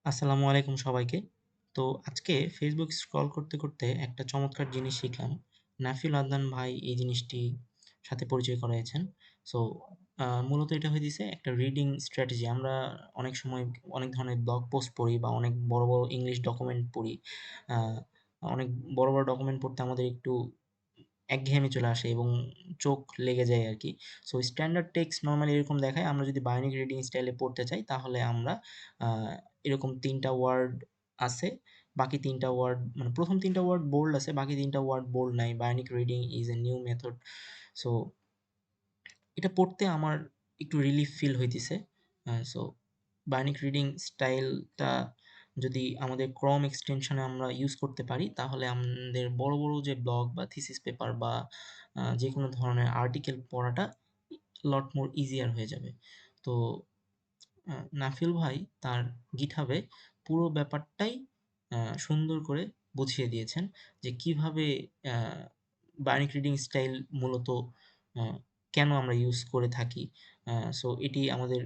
আসসালামু আলাইকুম সবাইকে। তো আজকে ফেসবুক স্ক্রল করতে, করতে একটা চমৎকার জিনিস শিখলাম। নাফিউল আদনান ভাই এই জিনিসটি সাথে পরিচয় করাইছেন। সো মূলত এটা হইতেছে একটা রিডিং স্ট্র্যাটেজি। আমরা অনেক সময় অনেক ধরনের ব্লগ পোস্ট পড়ি বা অনেক বড়, বড় ইংলিশ ডকুমেন্ট পড়ি। আ অনেক বড়, বড় ডকুমেন্ট পড়তে আমাদের একটু একঘেয়েমি চলে আসে এবং চোখ লেগে যায় আরকি। সো স্ট্যান্ডার্ড টেক্সট নরমালি এরকম দেখায়। আমরা যদি বায়োনিক রিডিং স্টাইলে পড়তে চাই তাহলে আমরা আ এরকম ৩ টা ওয়ার্ড আছে। বাকি ৩ টা ওয়ার্ড মানে ১ম ৩ টা ওয়ার্ড বোল্ড আছে, বাকি ৩ টা ওয়ার্ড বোল্ড নাই। Bionic reading is a new method. So এটা পড়তে আমার একটু রিলিফ ফিল হইতেছে। সো বায়োনিক রিডিং স্টাইলটা যদি আমাদের ক্রম এক্সটেনশনে আমরা ইউজ করতে পারি, তাহলে আমাদের বড়, বড় যে ব্লগ বা থিসিস পেপার বা যেকোনো ধরনের আর্টিকেল পড়াটা লট মোর ইজিয়ার হয়ে যাবে। তো নাফিল ভাই তার GitHub এ পুরো ব্যাপারটাই সুন্দর করে বুঝিয়ে দিয়েছেন যে কিভাবে আ বায়োনিক রিডিং স্টাইল মূলত আ কেন আমরা ইউজ করে থাকি। আ সো এটি আমাদের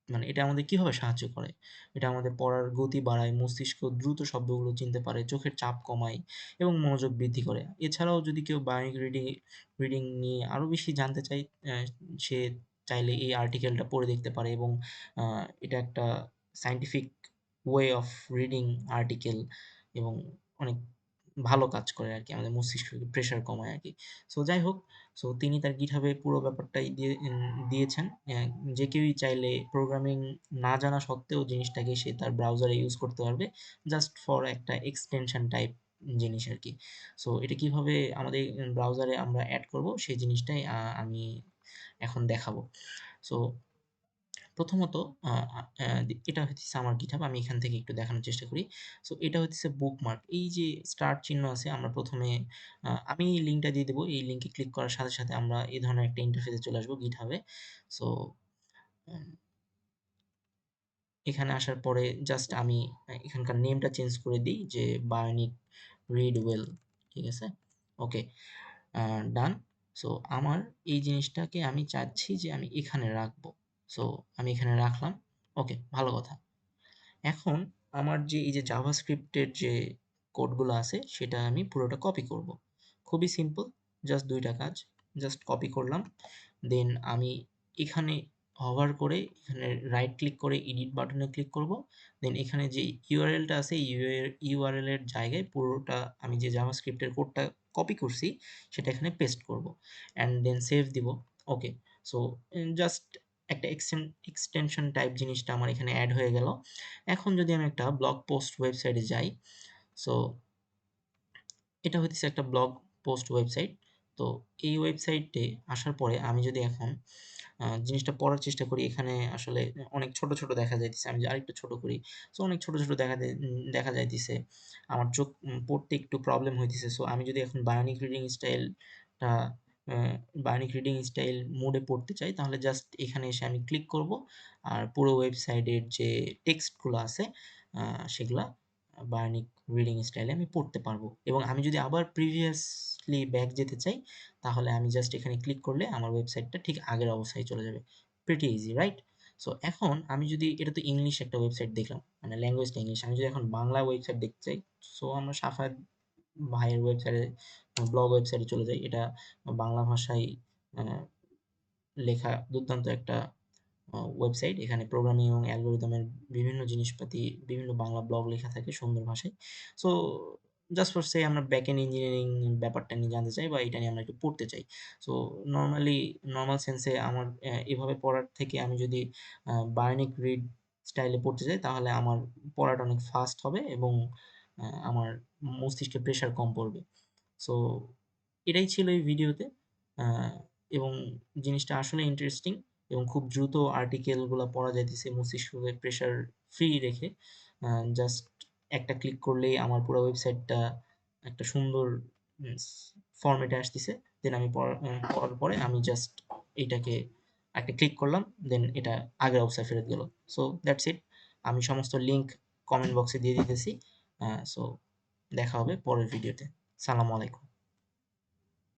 মানে এটা আমাদের কিভাবে সাহায্য করে? এটা আমাদের পড়ার গতি বাড়ায়, মস্তিষ্ক দ্রুত শব্দগুলো চিনতে পারে, চোখের চাপ কমায় এবং মনোযোগ বৃদ্ধি করে। এছাড়াও যদি কেউ বায়োনিক রিডিং নিয়ে আরো বেশি জানতে চায়, সে চাইলে এই আর্টিকেলটা পড়ে দেখতে পারে এবং এটা একটা scientific way of reading article এবং অনেক ভালো কাজ করে আরকি। আমাদের মস্তিষ্ককে প্রেশার কমায় আরকি। সো যাই হোক, সো তিনি তার GitHub এ পুরো ব্যাপারটাই দিয়েছেন। যে কেউই চাইলে প্রোগ্রামিং না জানা সত্ত্বেও জিনিসটাকে সে তার ব্রাউজারে ইউজ করতে পারবে। জাস্ট ফর একটা এক্সটেনশন টাইপ জিনিস আরকি। সো এটা কিভাবে আমাদের ব্রাউজারে আমরা এড করব সেই জিনিসটাই আমি এখন দেখাবো। সো প্রথমত আ আ অ্যা এটা হইতেছে আমার GitHub। আমি এখান থেকে একটু দেখানোর চেষ্টা করি। সো এটা হইতেছে বুকমার্ক। এই যে স্টার চিহ্ন আছে আমরা ১ম এ আমি এই লিঙ্কটা দিয়ে দেব। এই লিঙ্কে ক্লিক করার সাথে, সাথে আমরা এই ধরনের একটা ইন্টারফেসে চলে আসবো GitHub এ। সো উম এখানে আসার পরে জাস্ট আমি এখানকার নেমটা চেঞ্জ করে দেই যে বায়োনিক রিড ওয়েল। ঠিক আছে? ওকে। আ ডান। সো আমার এই জিনিসটাকে আমি চাচ্ছি যে আমি এখানে রাখবো। সো আমি এখানে রাখলাম। ওকে, ভালো কথা। এখন আমার যে এই যে জাভাস্ক্রিপ্ট এর যে কোডগুলো আছে সেটা আমি পুরোটা কপি করব। খুবই সিম্পল, জাস্ট ২ টা কাজ। জাস্ট কপি করলাম। দেন আমি এখানে হভার করে এখানে রাইট ক্লিক করে এডিট বাটনে ক্লিক করব। দেন এখানে যে URL টা আছে URL এর জায়গায় পুরোটা আমি যে জাভাস্ক্রিপ্ট এর কোডটা কপি করছি সেটা এখানে পেস্ট করব। অ্যান্ড দেন সেভ দিব। ওকে। সো জাস্ট একটা এক্সটেনশন টাইপ জিনিসটা আমার এখানে এড হয়ে গেল। এখন যদি আমি একটা ব্লগ পোস্ট ওয়েবসাইটে যাই, সো এটা হইতেছে একটা ব্লগ পোস্ট ওয়েবসাইট। তো এই ওয়েবসাইটে আসার পরে আমি যদি এখন জিনিসটা পড়ার চেষ্টা করি, এখানে আসলে অনেক ছোট, ছোট দেখা যাইতেছে। আমি যদি আরেকটু ছোট করি, সো অনেক ছোট, ছোট দেখা যাইতেছে। আমার চোখ পড়তে একটু প্রবলেম হইতেছে। সো আমি যদি এখন টা অ্যা বায়োনিক রিডিং স্টাইল মোডে পড়তে চাই, তাহলে জাস্ট এখানে এসে আমি ক্লিক করব। আর পুরো ওয়েবসাইটের যে টেক্সট গুলো আছে সেগুলা বায়োনিক রিডিং স্টাইলে আমি পড়তে পারবো। এবং আমি যদি আবার প্রিভিয়াসলি ব্যাক যেতে চাই, তাহলে আমি জাস্ট এখানে ক্লিক করলে আমার ওয়েবসাইটটা ঠিক আগের অবস্থায় চলে যাবে। Pretty easy, right? সো এখন আমি যদি এটা তো ইংলিশ একটা ওয়েবসাইট দেখলাম। মানে ল্যাঙ্গুয়েজটা ইংলিশ। আমি যদি এখন বাংলা ওয়েবসাইট দেখতে চাই, সো আমরা সাফায়েত ভাইয়ের ওয়েবসাইটে ব্লগ ওয়েবসাইটে চলে যাই। এটা বাংলা ভাষায় আ লেখা দুর্দান্ত একটা ওয়েবসাইট। এখানে প্রোগ্রামিং এবং অ্যালগরিদমের বিভিন্ন জিনিসপাতি, বিভিন্ন বাংলা ব্লগ লেখা থাকে সুন্দর ভাষায়। সো জাস্ট ফর সে আমরা ব্যাকএন্ড ইঞ্জিনিয়ারিং ব্যাপারটা নিয়ে জানতে চাই বা এটা নিয়ে আমরা একটু পড়তে চাই। সো নরমাল সেন্সে আমার এভাবে পড়ার থেকে আমি যদি বায়োনিক রিড স্টাইলে পড়তে চাই তাহলে আমার পড়াটা অনেক ফাস্ট হবে এবং আমার মস্তিষ্কে প্রেশার কম পড়বে। সো এটাই ছিল এই ভিডিওতে। আ এবং জিনিসটা আসলে ইন্টারেস্টিং এবং খুব দ্রুত আর্টিকেল গুলা পড়া যাইতেছে মস্তিষ্ককে প্রেশার ফ্রি রেখে। আ জাস্ট একটা ক্লিক করলেই আমার পুরা ওয়েবসাইটটা একটা সুন্দর উম স ফরমেটে আসতিছে। দেন আমি পড়ার পরে আমি জাস্ট এইটাকে একটা ক্লিক করলাম। দেন এটা আগের অবস্থায় ফেরত গেল। So that's it. আমি সমস্ত লিঙ্ক কমেন্ট বক্সে দিয়ে দিতেছি। সো দেখা হবে পরের ভিডিওতে। সালামু আলাইকুম।